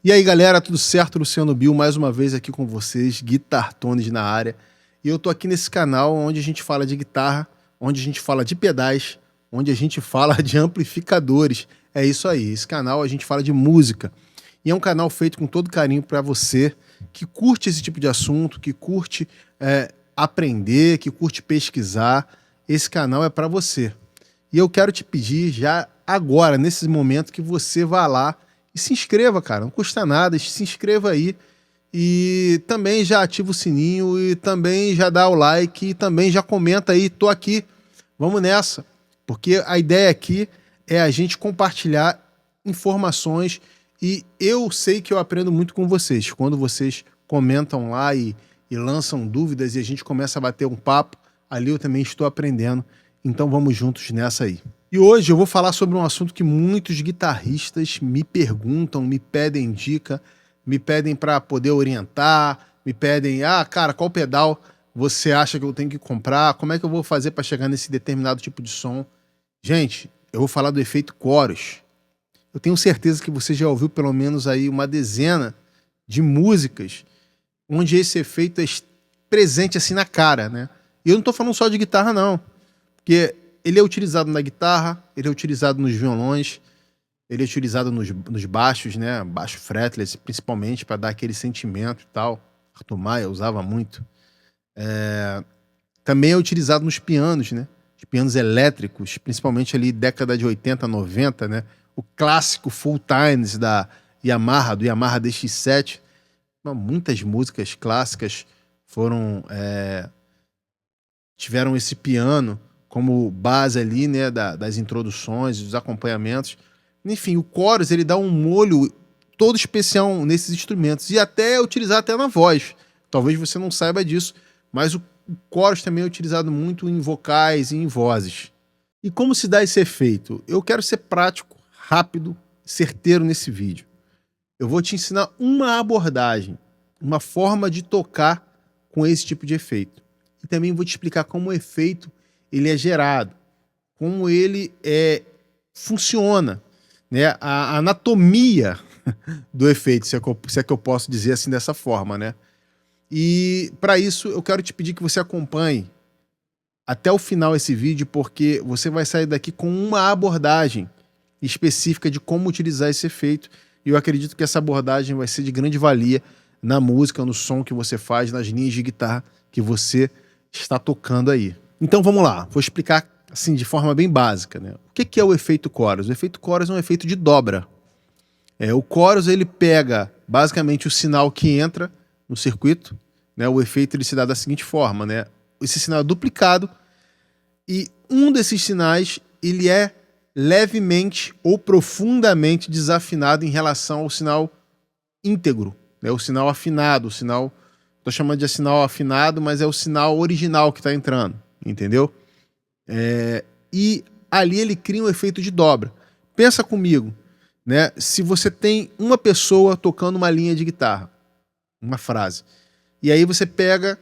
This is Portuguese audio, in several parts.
E aí galera, tudo certo? Luciano Bill mais uma vez aqui com vocês, Guitartones na área. E eu tô aqui nesse canal onde a gente fala de guitarra, onde a gente fala de pedais, onde a gente fala de amplificadores. É isso aí, esse canal a gente fala de música. E é um canal feito com todo carinho para você que curte esse tipo de assunto, que curte aprender, que curte pesquisar. Esse canal é para você. E eu quero te pedir já agora, nesse momento, que você vá lá e se inscreva, cara. Não custa nada, se inscreva aí. E também já ativa o sininho e também já dá o like e também já comenta aí, tô aqui, vamos nessa. Porque a ideia aqui é a gente compartilhar informações e eu sei que eu aprendo muito com vocês. Quando vocês comentam lá e lançam dúvidas e a gente começa a bater um papo, ali eu também estou aprendendo. Então vamos juntos nessa aí. E hoje eu vou falar sobre um assunto que muitos guitarristas me perguntam, me pedem dica, me pedem para poder orientar, me pedem, cara, qual pedal você acha que eu tenho que comprar? Como é que eu vou fazer para chegar nesse determinado tipo de som? Gente, eu vou falar do efeito Chorus. Eu tenho certeza que você já ouviu pelo menos aí uma dezena de músicas onde esse efeito é presente assim na cara, né? E eu não tô falando só de guitarra não, porque ele é utilizado na guitarra, ele é utilizado nos violões, ele é utilizado nos baixos, né? Baixo fretless, principalmente para dar aquele sentimento e tal. Arthur Maia usava muito. Também é utilizado nos pianos, né? Os pianos elétricos, principalmente ali década de 80, 90, né? O clássico Full Times da Yamaha, do Yamaha DX7. Muitas músicas clássicas tiveram esse piano como base ali, né, das introduções, dos acompanhamentos. Enfim, o chorus, ele dá um molho todo especial nesses instrumentos e até é utilizado até na voz. Talvez você não saiba disso, mas o chorus também é utilizado muito em vocais e em vozes. E como se dá esse efeito? Eu quero ser prático, rápido, certeiro nesse vídeo. Eu vou te ensinar uma abordagem, uma forma de tocar com esse tipo de efeito. E também vou te explicar como o efeito ele é gerado, como ele funciona, né? A anatomia do efeito, se é que eu posso dizer assim dessa forma, né? E para isso eu quero te pedir que você acompanhe até o final esse vídeo, porque você vai sair daqui com uma abordagem específica de como utilizar esse efeito. E eu acredito que essa abordagem vai ser de grande valia na música, no som que você faz, nas linhas de guitarra que você está tocando aí. Então vamos lá, vou explicar assim de forma bem básica, né? O que é o efeito chorus? O efeito chorus é um efeito de dobra. O chorus ele pega basicamente o sinal que entra no circuito, né? O efeito ele se dá da seguinte forma, né? Esse sinal é duplicado e um desses sinais ele é levemente ou profundamente desafinado em relação ao sinal íntegro, né? O sinal afinado, o sinal, estou chamando de sinal afinado, mas é o sinal original que está entrando, entendeu? E ali ele cria um efeito de dobra. Pensa comigo, né? Se você tem uma pessoa tocando uma linha de guitarra, uma frase, e aí você pega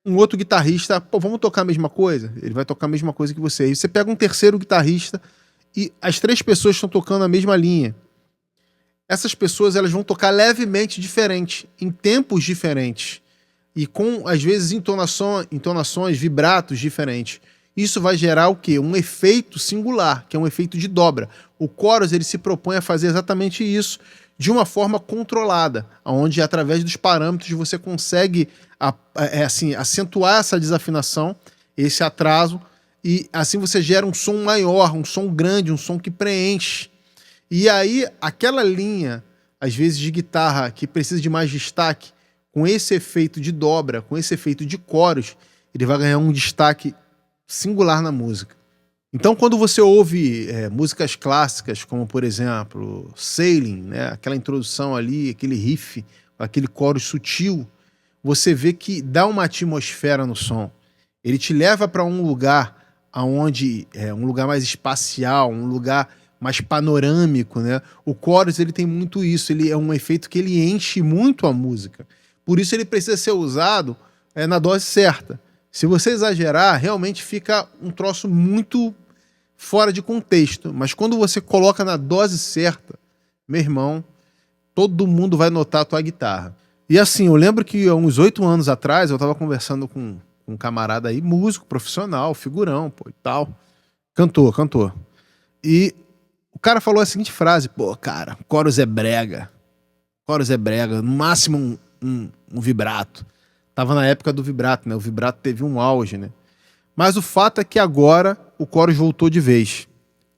um outro guitarrista, pô, vamos tocar a mesma coisa? Ele vai tocar a mesma coisa que você. E você pega um terceiro guitarrista e as três pessoas estão tocando a mesma linha. Essas pessoas elas vão tocar levemente diferente, em tempos diferentes e com, às vezes, entonações, vibratos diferentes. Isso vai gerar o quê? Um efeito singular, que é um efeito de dobra. O chorus ele se propõe a fazer exatamente isso de uma forma controlada, onde através dos parâmetros você consegue acentuar essa desafinação, esse atraso, e assim você gera um som maior, um som grande, um som que preenche. E aí aquela linha, às vezes de guitarra, que precisa de mais destaque, com esse efeito de dobra, com esse efeito de chorus, ele vai ganhar um destaque singular na música. Então quando você ouve músicas clássicas, como por exemplo Sailing, né, aquela introdução ali, aquele riff, aquele chorus sutil, você vê que dá uma atmosfera no som. Ele te leva para um lugar onde um lugar mais espacial, um lugar mais panorâmico, né? O chorus ele tem muito isso, ele é um efeito que ele enche muito a música. Por isso ele precisa ser usado na dose certa. Se você exagerar, realmente fica um troço muito fora de contexto. Mas quando você coloca na dose certa, meu irmão, todo mundo vai notar a tua guitarra. E assim, eu lembro que há uns 8 anos atrás eu tava conversando com um camarada aí, músico, profissional, figurão, pô, e tal. Cantor. E o cara falou a seguinte frase: pô, cara, Chorus é brega. Chorus é brega, no máximo um vibrato. Tava na época do vibrato, né? O vibrato teve um auge, né? Mas o fato é que agora o chorus voltou de vez.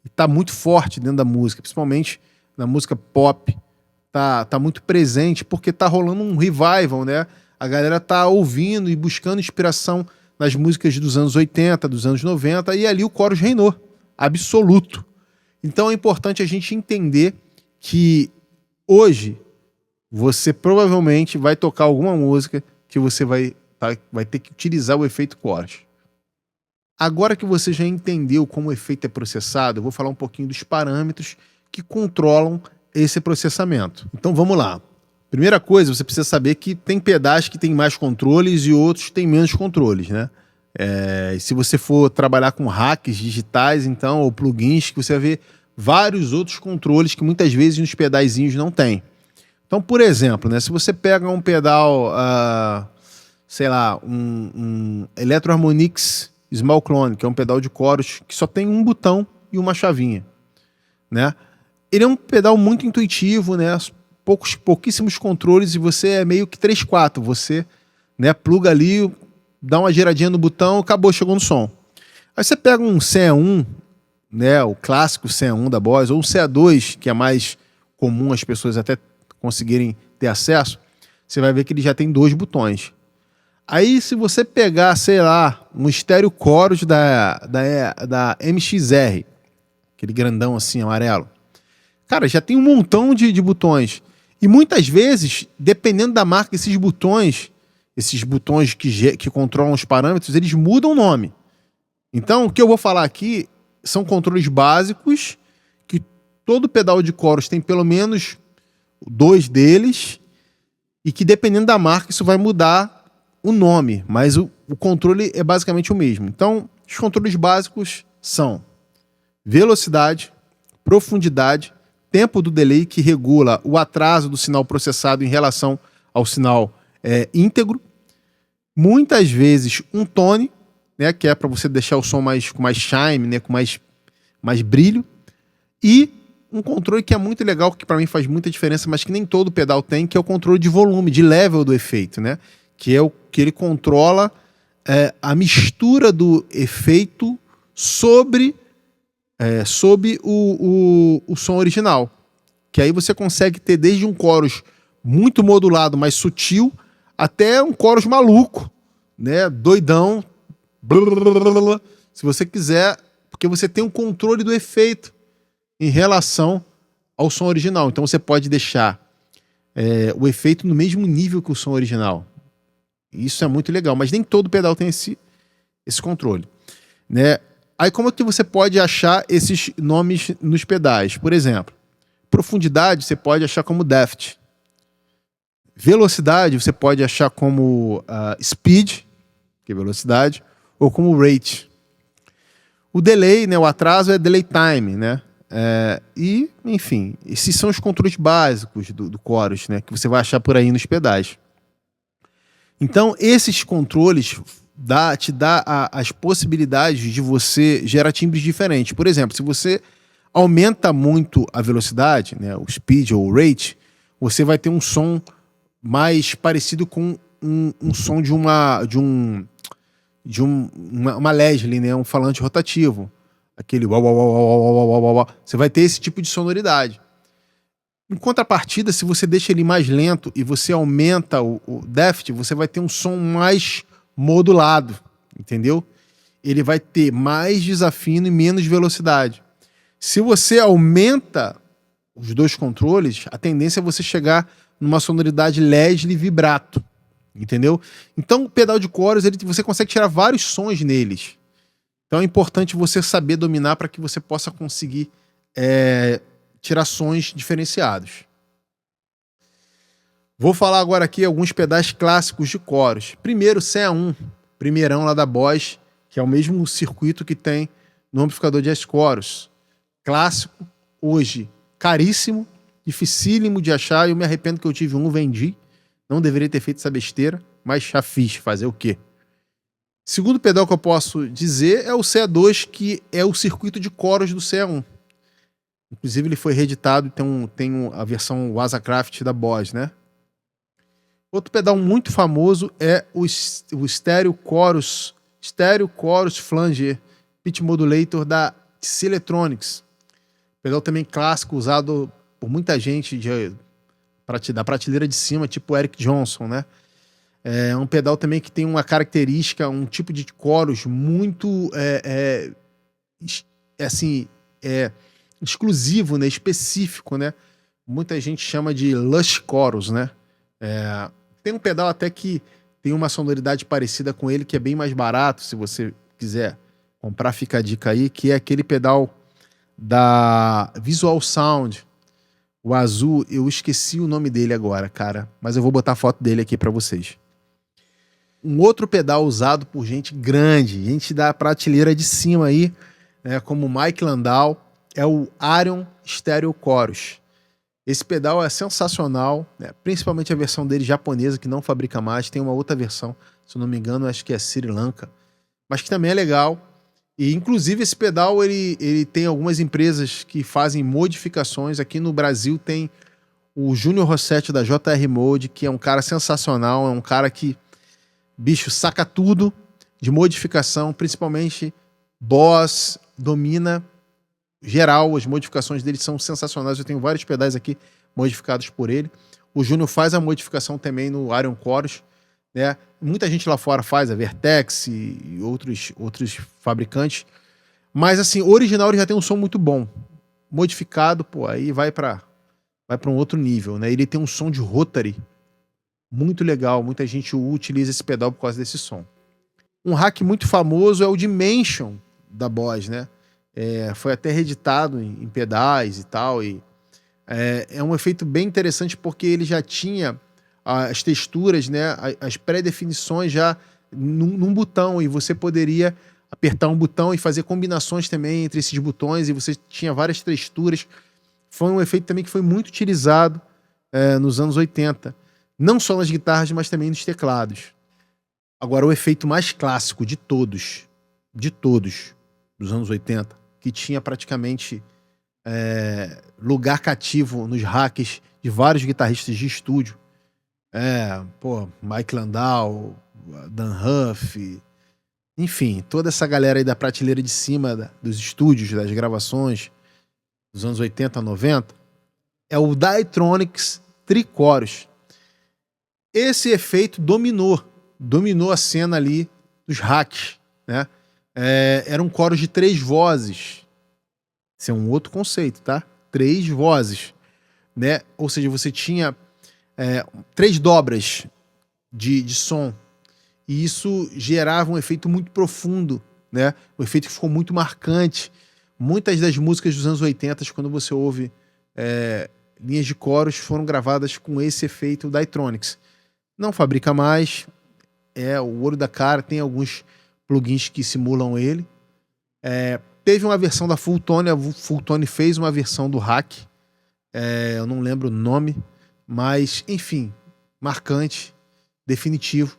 E tá muito forte dentro da música, principalmente na música pop. Tá muito presente porque tá rolando um revival, né? A galera tá ouvindo e buscando inspiração nas músicas dos anos 80, dos anos 90, e ali o chorus reinou, absoluto. Então é importante a gente entender que hoje você provavelmente vai tocar alguma música que você vai ter que utilizar o efeito chorus. Agora que você já entendeu como o efeito é processado, eu vou falar um pouquinho dos parâmetros que controlam esse processamento. Então vamos lá. Primeira coisa, você precisa saber que tem pedais que têm mais controles e outros têm menos controles, né? Se você for trabalhar com hacks digitais, então, ou plugins, que você vai ver vários outros controles que muitas vezes nos pedaizinhos não tem. Então, por exemplo, né, se você pega um pedal, sei lá, um Electro Harmonix Small Clone, que é um pedal de chorus que só tem um botão e uma chavinha, né? Ele é um pedal muito intuitivo, né? Pouquíssimos controles e você é meio que 3/4. Você, né, pluga ali, dá uma giradinha no botão, acabou, chegou no som. Aí você pega um CE1, né, o clássico CE1 da Boss, ou um CE2, que é mais comum as pessoas até conseguirem ter acesso, você vai ver que ele já tem 2 botões. Aí se você pegar, sei lá, um estéreo chorus da MXR, aquele grandão assim, amarelo, cara, já tem um montão de botões. E muitas vezes, dependendo da marca, esses botões que controlam os parâmetros, eles mudam o nome. Então, o que eu vou falar aqui são controles básicos, que todo pedal de chorus tem pelo menos 2 deles, e que dependendo da marca, isso vai mudar o nome, mas o controle é basicamente o mesmo. Então, os controles básicos são velocidade, profundidade, tempo do delay, que regula o atraso do sinal processado em relação ao sinal íntegro. Muitas vezes um tone, né, que é para você deixar o som com mais chime, né, com mais brilho. E um controle que é muito legal, que para mim faz muita diferença, mas que nem todo pedal tem, que é o controle de volume, de level do efeito, né? Que é o que ele controla a mistura do efeito sobre o som original. Que aí você consegue ter desde um chorus muito modulado, mais sutil, até um chorus maluco, né? Doidão. Blablabla, se você quiser, porque você tem um controle do efeito em relação ao som original. Então você pode deixar o efeito no mesmo nível que o som original. Isso é muito legal, mas nem todo pedal tem esse controle, né? Aí como é que você pode achar esses nomes nos pedais? Por exemplo, profundidade você pode achar como depth. Velocidade você pode achar como speed, que é velocidade, ou como rate. O delay, né, o atraso é delay time, né? E, enfim, esses são os controles básicos do chorus, né, que você vai achar por aí nos pedais. Então, esses controles te dá as possibilidades de você gerar timbres diferentes. Por exemplo, se você aumenta muito a velocidade, né, o speed ou o rate, você vai ter um som mais parecido com um som de uma Leslie, né, um falante rotativo. Aquele uau, uau, uau, uau, uau, uau, uau, uau. Você vai ter esse tipo de sonoridade. Em contrapartida, se você deixa ele mais lento e você aumenta o depth, você vai ter um som mais modulado, entendeu? Ele vai ter mais desafino e menos velocidade. Se você aumenta os 2 controles, a tendência é você chegar numa sonoridade Leslie vibrato, entendeu? Então, o pedal de chorus, você consegue tirar vários sons neles. Então é importante você saber dominar para que você possa conseguir tirar sons diferenciados. Vou falar agora aqui alguns pedais clássicos de chorus. Primeiro, CE1, primeirão lá da Boss, que é o mesmo circuito que tem no amplificador de Jazz Chorus. Clássico, hoje caríssimo, dificílimo de achar, eu me arrependo que eu tive um, vendi. Não deveria ter feito essa besteira, mas já fiz, fazer o quê? Segundo pedal que eu posso dizer é o CE2, que é o circuito de coros do CE1. Inclusive ele foi reeditado e tem a versão Wazacraft da Boss, né? Outro pedal muito famoso é o Stereo Chorus Flanger Pitch Modulator da TC Electronics. Pedal também clássico, usado por muita gente da prateleira de cima, tipo Eric Johnson, né? É um pedal também que tem uma característica, um tipo de chorus muito exclusivo, né? Específico, né? Muita gente chama de Lush Chorus, né? Tem um pedal até que tem uma sonoridade parecida com ele, que é bem mais barato, se você quiser comprar, fica a dica aí, que é aquele pedal da Visual Sound, o azul. Eu esqueci o nome dele agora, cara, mas eu vou botar a foto dele aqui para vocês. Um outro pedal usado por gente grande, gente da prateleira de cima aí, né, como Mike Landau, é o Arion Stereo Chorus. Esse pedal é sensacional, né? Principalmente a versão dele japonesa, que não fabrica mais. Tem uma outra versão, se eu não me engano, acho que é Sri Lanka, mas que também é legal. E inclusive esse pedal ele tem algumas empresas que fazem modificações. Aqui no Brasil tem o Júnior Rossetti da JR Mode, que é um cara sensacional, é um cara que, bicho, saca tudo de modificação, principalmente Boss, domina geral, as modificações dele são sensacionais. Eu tenho vários pedais aqui modificados por ele. O Júnior faz a modificação também no Arion Chorus, né? Muita gente lá fora faz, a Vertex e outros fabricantes. Mas assim, o original ele já tem um som muito bom. Modificado, pô, aí vai para um outro nível, né? Ele tem um som de rotary muito legal. Muita gente utiliza esse pedal por causa desse som. Um hack muito famoso é o Dimension da Boss, né? Foi até reeditado em pedais e tal. É um efeito bem interessante porque ele já tinha as texturas, né? As pré-definições já num botão, e você poderia apertar um botão e fazer combinações também entre esses botões, e você tinha várias texturas. Foi um efeito também que foi muito utilizado nos anos 80. Não só nas guitarras, mas também nos teclados. Agora, o efeito mais clássico de todos, dos anos 80, que tinha praticamente lugar cativo nos hacks de vários guitarristas de estúdio. Mike Landau, Dan Huff, enfim, toda essa galera aí da prateleira de cima dos estúdios, das gravações dos anos 80, 90, é o Daetronics Tri-Chorus. Esse efeito dominou a cena ali dos hacks, né? Era um chorus de 3 vozes. Esse é um outro conceito, tá? 3 vozes, né? Ou seja, você tinha 3 dobras de som, e isso gerava um efeito muito profundo, né? Um efeito que ficou muito marcante. Muitas das músicas dos anos 80, quando você ouve linhas de coros, foram gravadas com esse efeito Daetronics. Não fabrica mais, o olho da cara, tem alguns plugins que simulam ele. Teve uma versão da Fulltone, a Fulltone fez uma versão do hack, eu não lembro o nome, mas enfim, marcante, definitivo.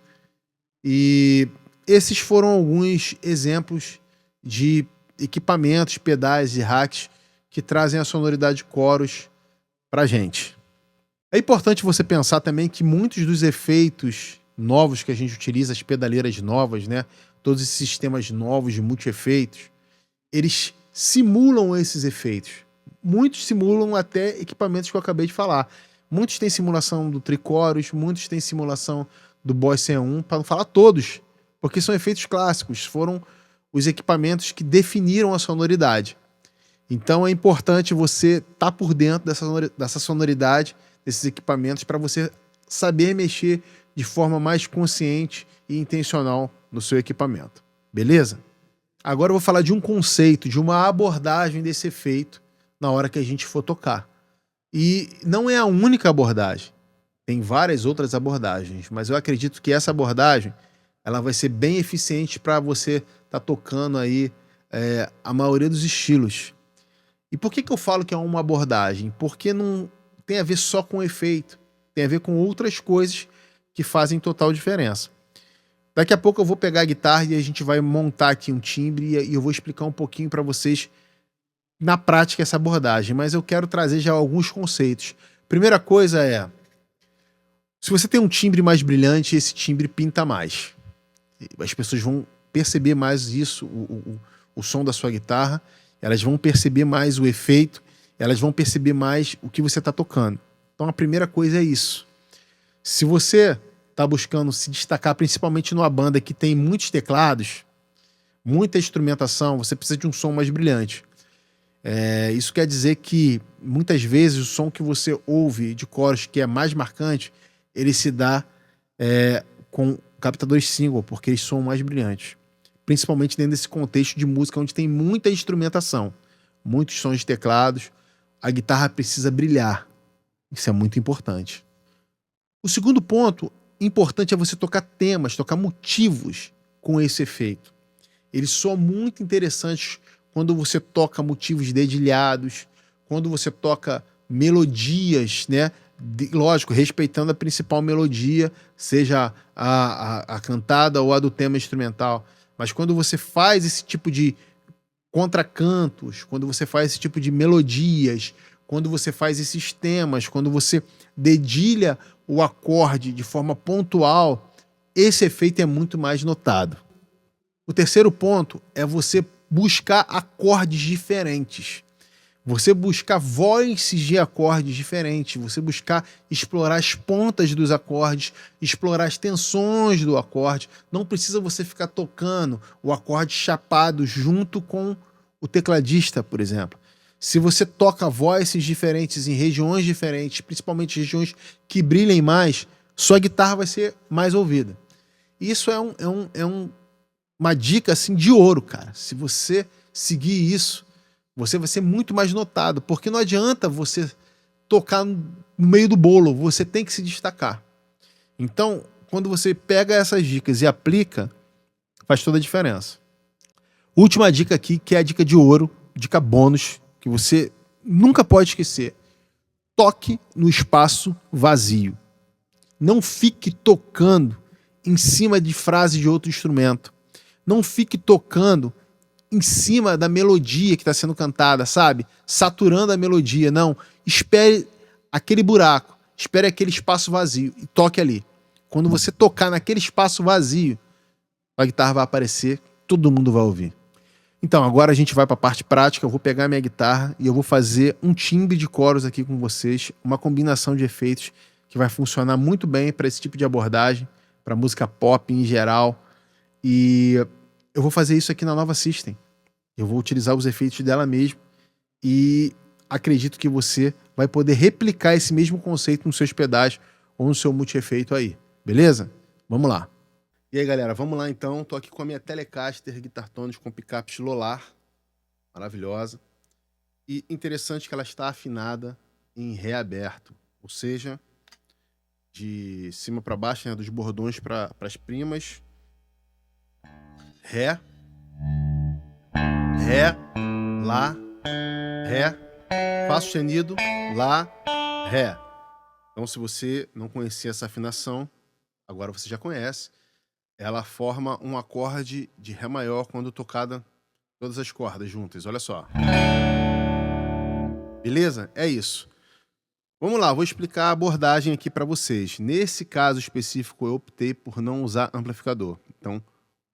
E esses foram alguns exemplos de equipamentos, pedais e hacks que trazem a sonoridade de coros pra gente. É importante você pensar também que muitos dos efeitos novos que a gente utiliza, as pedaleiras novas, né, todos esses sistemas novos de multi-efeitos, eles simulam esses efeitos. Muitos simulam até equipamentos que eu acabei de falar. Muitos têm simulação do Tri-Chorus, muitos têm simulação do Boss C1, para não falar todos, porque são efeitos clássicos, foram os equipamentos que definiram a sonoridade. Então é importante você estar por dentro dessa sonoridade, desses equipamentos, para você saber mexer de forma mais consciente e intencional no seu equipamento. Beleza? Agora eu vou falar de um conceito, de uma abordagem desse efeito na hora que a gente for tocar. E não é a única abordagem. Tem várias outras abordagens, mas eu acredito que essa abordagem ela vai ser bem eficiente para você estar tocando aí a maioria dos estilos. E por que eu falo que é uma abordagem? Porque tem a ver só com o efeito, tem a ver com outras coisas que fazem total diferença. Daqui a pouco eu vou pegar a guitarra e a gente vai montar aqui um timbre e eu vou explicar um pouquinho para vocês na prática essa abordagem, mas eu quero trazer já alguns conceitos. Primeira coisa é, se você tem um timbre mais brilhante, esse timbre pinta mais. As pessoas vão perceber mais isso, o som da sua guitarra, elas vão perceber mais o efeito, elas vão perceber mais o que você está tocando. Então a primeira coisa é isso. Se você está buscando se destacar, principalmente numa banda que tem muitos teclados, muita instrumentação, você precisa de um som mais brilhante. Isso quer dizer que muitas vezes o som que você ouve de coros que é mais marcante, ele se dá com captadores single, porque eles são mais brilhantes. Principalmente dentro desse contexto de música onde tem muita instrumentação, muitos sons de teclados, a guitarra precisa brilhar. Isso é muito importante. O segundo ponto importante é você tocar temas, tocar motivos com esse efeito. Eles são muito interessantes quando você toca motivos dedilhados, quando você toca melodias, né? Lógico, respeitando a principal melodia, seja a cantada ou a do tema instrumental. Mas quando você faz esse tipo de contracantos, quando você faz esse tipo de melodias, quando você faz esses temas, quando você dedilha o acorde de forma pontual, esse efeito é muito mais notado. O terceiro ponto é você buscar acordes diferentes. Você buscar voices de acordes diferentes, você buscar explorar as pontas dos acordes, explorar as tensões do acorde. Não precisa você ficar tocando o acorde chapado junto com o tecladista, por exemplo. Se você toca voices diferentes em regiões diferentes, principalmente regiões que brilhem mais, sua guitarra vai ser mais ouvida. Isso é uma dica assim, de ouro, cara. Se você seguir isso, você vai ser muito mais notado, porque não adianta você tocar no meio do bolo, você tem que se destacar. Então, quando você pega essas dicas e aplica, faz toda a diferença. Última dica aqui, que é a dica de ouro, dica bônus, que você nunca pode esquecer. Toque no espaço vazio. Não fique tocando em cima de frases de outro instrumento. Não fique tocando em cima da melodia que está sendo cantada, sabe? Saturando a melodia. Não. Espere aquele buraco, espere aquele espaço vazio e toque ali. Quando você tocar naquele espaço vazio, a guitarra vai aparecer, todo mundo vai ouvir. Então, agora a gente vai para a parte prática. Eu vou pegar minha guitarra e eu vou fazer um timbre de coros aqui com vocês, uma combinação de efeitos que vai funcionar muito bem para esse tipo de abordagem, para música pop em geral. E eu vou fazer isso aqui na Nova System. Eu vou utilizar os efeitos dela mesmo e acredito que você vai poder replicar esse mesmo conceito nos seus pedais ou no seu multi-efeito aí. Beleza? Vamos lá. E aí, galera, vamos lá então. Tô aqui com a minha Telecaster Guitar Tones com picapes Lolar. Maravilhosa. E interessante que ela está afinada em Ré aberto. Ou seja, de cima para baixo, né, dos bordões para as primas. Ré. Ré. Lá. Ré. Fá sustenido. Lá. Ré. Então, se você não conhecia essa afinação, agora você já conhece. Ela forma um acorde de Ré maior quando tocada todas as cordas juntas. Olha só. Beleza? É isso. Vamos lá, vou explicar a abordagem aqui para vocês. Nesse caso específico, eu optei por não usar amplificador. Então,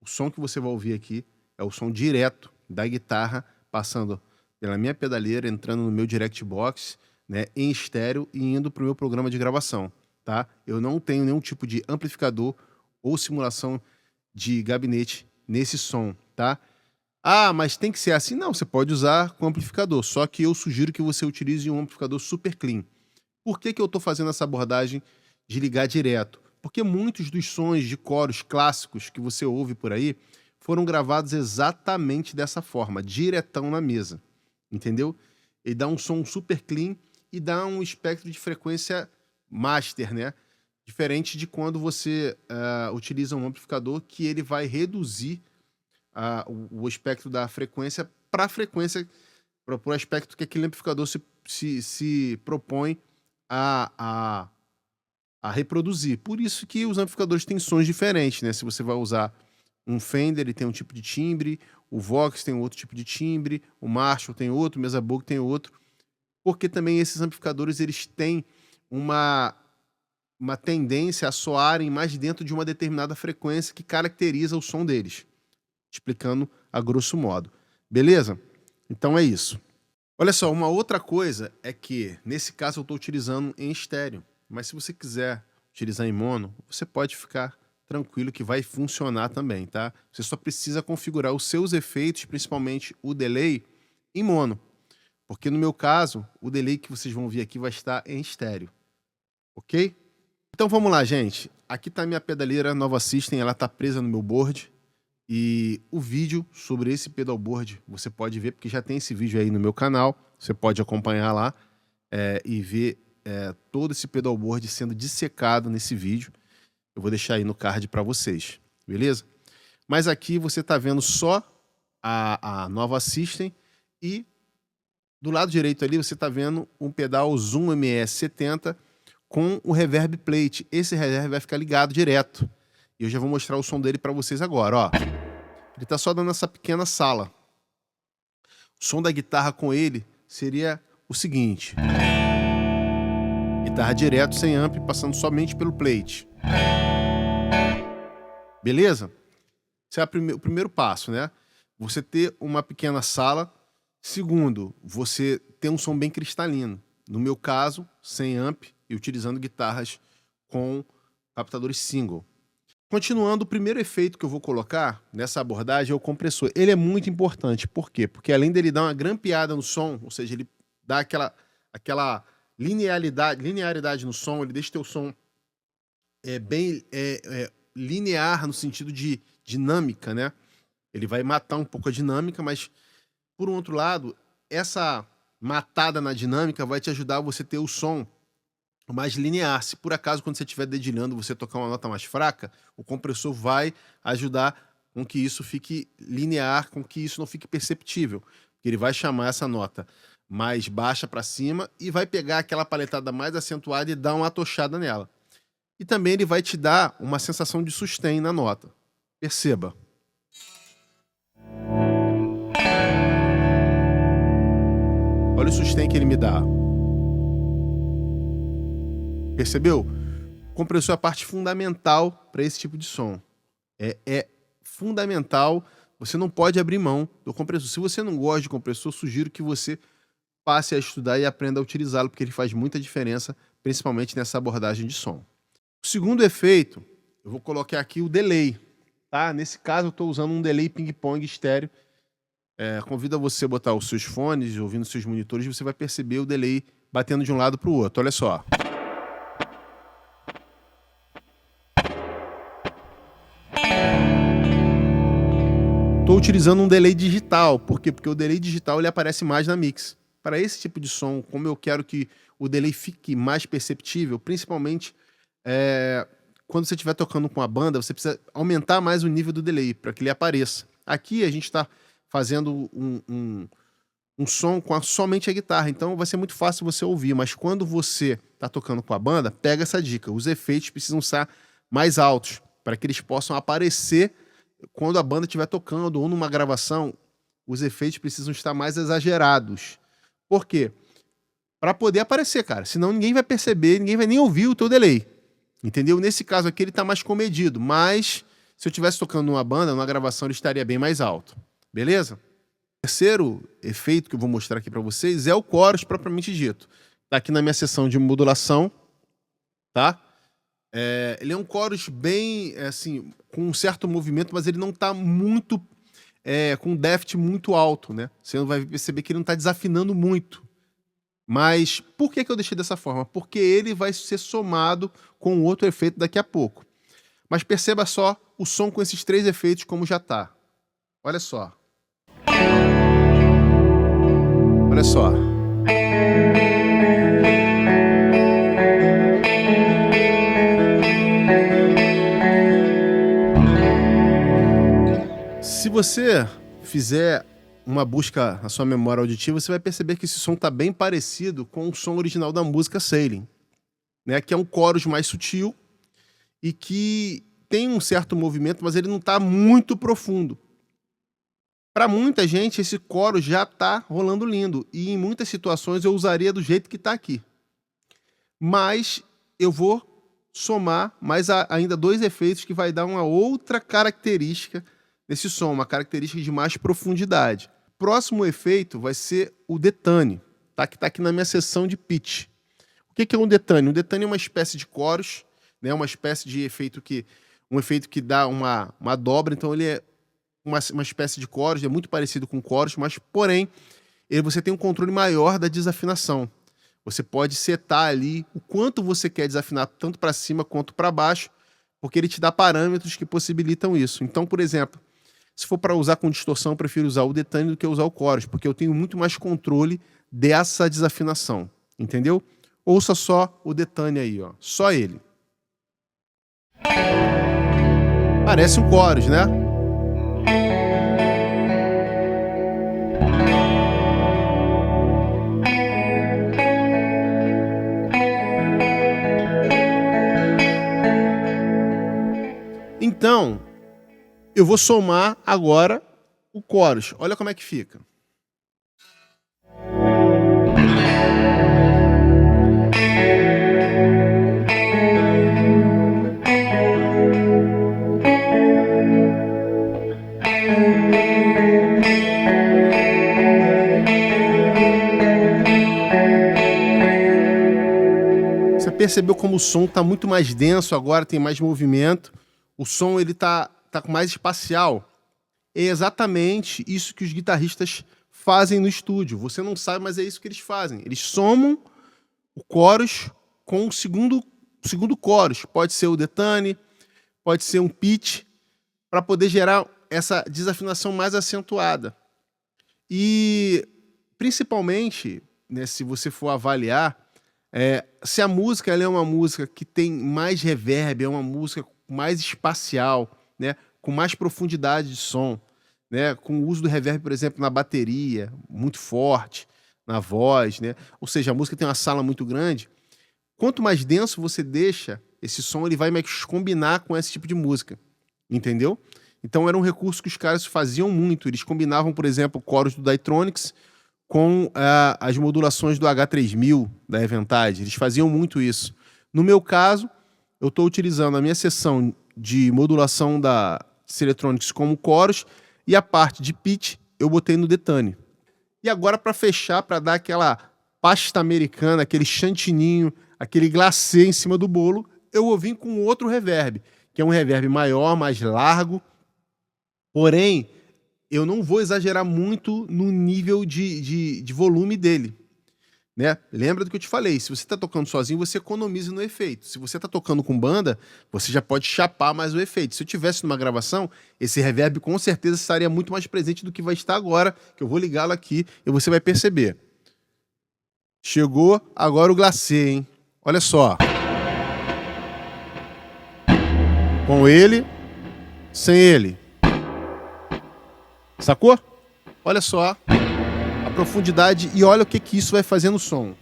o som que você vai ouvir aqui é o som direto da guitarra, passando pela minha pedaleira, entrando no meu direct box, né, em estéreo e indo para o meu programa de gravação. Tá? Eu não tenho nenhum tipo de amplificador ou simulação de gabinete nesse som, tá? Ah, mas tem que ser assim? Não, você pode usar com amplificador, só que eu sugiro que você utilize um amplificador super clean. Por que eu estou fazendo essa abordagem de ligar direto? Porque muitos dos sons de coros clássicos que você ouve por aí foram gravados exatamente dessa forma, diretão na mesa, entendeu? Ele dá um som super clean e dá um espectro de frequência master, né? Diferente de quando você utiliza um amplificador que ele vai reduzir o espectro da frequência para a frequência, para o aspecto que aquele amplificador se propõe a, a, a reproduzir. Por isso que os amplificadores têm sons diferentes, né? Se você vai usar um Fender, ele tem um tipo de timbre, o Vox tem outro tipo de timbre, o Marshall tem outro, o Mesa Boogie tem outro, porque também esses amplificadores eles têm uma tendência a soarem mais dentro de uma determinada frequência que caracteriza o som deles, explicando a grosso modo. Beleza? Então é isso. Olha só, uma outra coisa é que, nesse caso, eu estou utilizando em estéreo, mas se você quiser utilizar em mono, você pode ficar tranquilo que vai funcionar também, tá? Você só precisa configurar os seus efeitos, principalmente o delay, em mono, porque no meu caso, o delay que vocês vão ver aqui vai estar em estéreo, ok? Então vamos lá, gente. Aqui está a minha pedaleira Nova System, ela está presa no meu board. E o vídeo sobre esse pedalboard você pode ver, porque já tem esse vídeo aí no meu canal. Você pode acompanhar lá e ver todo esse pedalboard sendo dissecado nesse vídeo. Eu vou deixar aí no card para vocês, beleza? Mas aqui você está vendo só a Nova System e do lado direito ali você está vendo um pedal Zoom MS70 com o Reverb Plate. Esse reverb vai ficar ligado direto. E eu já vou mostrar o som dele para vocês agora, ó. Ele tá só dando essa pequena sala. O som da guitarra com ele seria o seguinte. Guitarra direto, sem amp, passando somente pelo plate. Beleza? Esse é o primeiro passo, né? Você ter uma pequena sala. Segundo, você ter um som bem cristalino. No meu caso, sem amp e utilizando guitarras com captadores single. Continuando, o primeiro efeito que eu vou colocar nessa abordagem é o compressor. Ele é muito importante. Por quê? Porque além dele dar uma grampeada no som, ou seja, ele dá aquela linearidade no som, ele deixa o teu som bem linear no sentido de dinâmica, né? Ele vai matar um pouco a dinâmica, mas, por um outro lado, essa matada na dinâmica vai te ajudar a você ter o som mais linear. Se por acaso, quando você estiver dedilhando, você tocar uma nota mais fraca, o compressor vai ajudar com que isso fique linear, com que isso não fique perceptível. Ele vai chamar essa nota mais baixa para cima e vai pegar aquela paletada mais acentuada e dar uma atochada nela. E também ele vai te dar uma sensação de sustain na nota. Perceba. Olha o sustain que ele me dá. Percebeu? O compressor é a parte fundamental para esse tipo de som. É fundamental, você não pode abrir mão do compressor. Se você não gosta de compressor, sugiro que você passe a estudar e aprenda a utilizá-lo, porque ele faz muita diferença, principalmente nessa abordagem de som. O segundo efeito, eu vou colocar aqui o delay. Tá? Nesse caso, eu estou usando um delay ping-pong estéreo. Convido a você a botar os seus fones, ouvindo os seus monitores, e você vai perceber o delay batendo de um lado para o outro. Olha só. Estou utilizando um delay digital. Por quê? Porque o delay digital ele aparece mais na mix. Para esse tipo de som, como eu quero que o delay fique mais perceptível, principalmente quando você estiver tocando com a banda, você precisa aumentar mais o nível do delay para que ele apareça. Aqui a gente está fazendo um som com somente a guitarra, então vai ser muito fácil você ouvir, mas quando você está tocando com a banda, pega essa dica. Os efeitos precisam estar mais altos para que eles possam aparecer quando a banda estiver tocando ou numa gravação. Os efeitos precisam estar mais exagerados. Por quê? Para poder aparecer, cara. Senão ninguém vai perceber, ninguém vai nem ouvir o teu delay. Entendeu? Nesse caso aqui ele está mais comedido, mas se eu estivesse tocando numa banda, numa gravação, ele estaria bem mais alto. Beleza? O terceiro efeito que eu vou mostrar aqui para vocês é o chorus propriamente dito. Está aqui na minha seção de modulação, tá? Ele é um chorus bem, assim, com um certo movimento, mas ele não está muito, com um deft muito alto, né? Você vai perceber que ele não está desafinando muito. Mas por que eu deixei dessa forma? Porque ele vai ser somado com outro efeito daqui a pouco. Mas perceba só o som com esses três efeitos como já está. Olha só. Olha só. Se você fizer uma busca na sua memória auditiva, você vai perceber que esse som está bem parecido com o som original da música Sailing. né? Que é um chorus mais sutil e que tem um certo movimento, mas ele não está muito profundo. Para muita gente, esse chorus já está rolando lindo. E em muitas situações eu usaria do jeito que está aqui. Mas eu vou somar mais ainda 2 efeitos que vai dar uma outra característica nesse som, uma característica de mais profundidade. O próximo efeito vai ser o detane, tá? Que está aqui na minha seção de pitch. O que é um detane? Um detane é uma espécie de chorus, né? Uma espécie de efeito um efeito que dá uma dobra, então ele é uma espécie de chorus, é muito parecido com chorus, mas porém você tem um controle maior da desafinação. Você pode setar ali o quanto você quer desafinar, tanto para cima quanto para baixo, porque ele te dá parâmetros que possibilitam isso. Então, por exemplo, se for para usar com distorção, eu prefiro usar o detane do que usar o chorus, porque eu tenho muito mais controle dessa desafinação, entendeu? Ouça só o detane aí, ó, só ele. Parece um chorus, né? Então, eu vou somar agora o chorus. Olha como é que fica. Você percebeu como o som está muito mais denso agora, tem mais movimento. O som ele tá com mais espacial. É exatamente isso que os guitarristas fazem no estúdio. Você não sabe, mas é isso que eles fazem. Eles somam o chorus com o segundo chorus. Pode ser o detane, pode ser um pitch, para poder gerar essa desafinação mais acentuada. E, principalmente, né, se você for avaliar, se a música ela é uma música que tem mais reverb, é uma música mais espacial, né, com mais profundidade de som, né, com o uso do reverb, por exemplo, na bateria, muito forte, na voz, né? Ou seja, a música tem uma sala muito grande. Quanto mais denso você deixa esse som, ele vai mais combinar com esse tipo de música, entendeu? Então era um recurso que os caras faziam muito. Eles combinavam, por exemplo, coros do Daitronics com as modulações do H3000 da Eventide. Eles faziam muito isso. No meu caso, eu estou utilizando a minha seção de modulação da Selectronics como chorus e a parte de pitch eu botei no detane. E agora, para fechar, para dar aquela pasta americana, aquele chantininho, aquele glacê em cima do bolo, eu vou vir com outro reverb, que é um reverb maior, mais largo. Porém, eu não vou exagerar muito no nível de volume dele, né? Lembra do que eu te falei, se você está tocando sozinho, você economiza no efeito. Se você está tocando com banda, você já pode chapar mais o efeito. Se eu tivesse numa gravação, esse reverb com certeza estaria muito mais presente do que vai estar agora, que eu vou ligá-lo aqui e você vai perceber. Chegou agora o glacê, hein? Olha só. Com ele, sem ele. Sacou? Olha só a profundidade e olha o que isso vai fazer no som.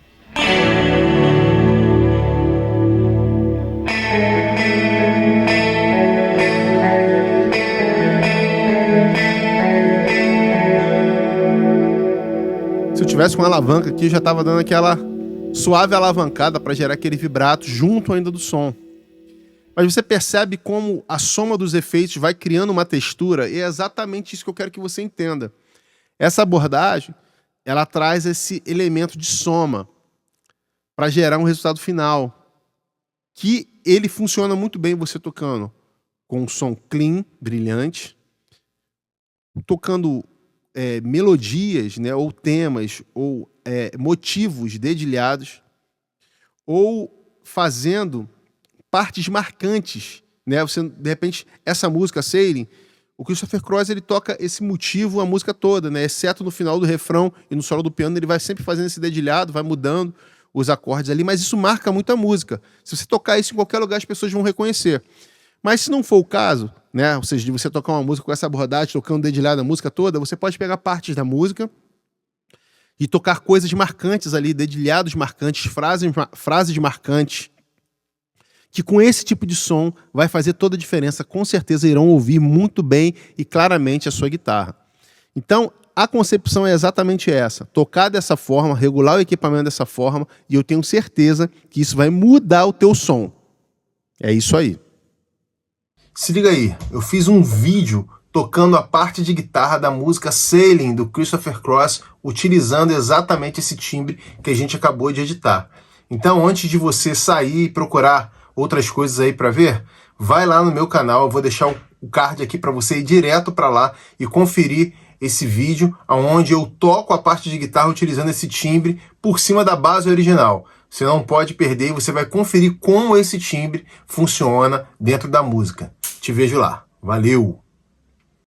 Se eu tivesse com uma alavanca aqui, eu já estava dando aquela suave alavancada para gerar aquele vibrato junto ainda do som. Mas você percebe como a soma dos efeitos vai criando uma textura, e é exatamente isso que eu quero que você entenda. Essa abordagem, ela traz esse elemento de soma para gerar um resultado final, que ele funciona muito bem você tocando com um som clean, brilhante, tocando melodias, né, ou temas, ou motivos dedilhados, ou fazendo partes marcantes, né? Você, de repente, essa música, Sailing, o Christopher Cross, ele toca esse motivo a música toda, né? Exceto no final do refrão e no solo do piano, ele vai sempre fazendo esse dedilhado, vai mudando os acordes ali, mas isso marca muito a música. Se você tocar isso em qualquer lugar, as pessoas vão reconhecer. Mas se não for o caso, né? Ou seja, de você tocar uma música com essa abordagem, tocando dedilhado a música toda, você pode pegar partes da música e tocar coisas marcantes ali, dedilhados marcantes, frases marcantes, que com esse tipo de som vai fazer toda a diferença. Com certeza irão ouvir muito bem e claramente a sua guitarra. Então, a concepção é exatamente essa. Tocar dessa forma, regular o equipamento dessa forma, e eu tenho certeza que isso vai mudar o teu som. É isso aí. Se liga aí, eu fiz um vídeo tocando a parte de guitarra da música Sailing, do Christopher Cross, utilizando exatamente esse timbre que a gente acabou de editar. Então, antes de você sair e procurar outras coisas aí para ver, vai lá no meu canal, eu vou deixar o card aqui para você ir direto para lá e conferir esse vídeo, onde eu toco a parte de guitarra utilizando esse timbre por cima da base original. Você não pode perder e você vai conferir como esse timbre funciona dentro da música. Te vejo lá. Valeu!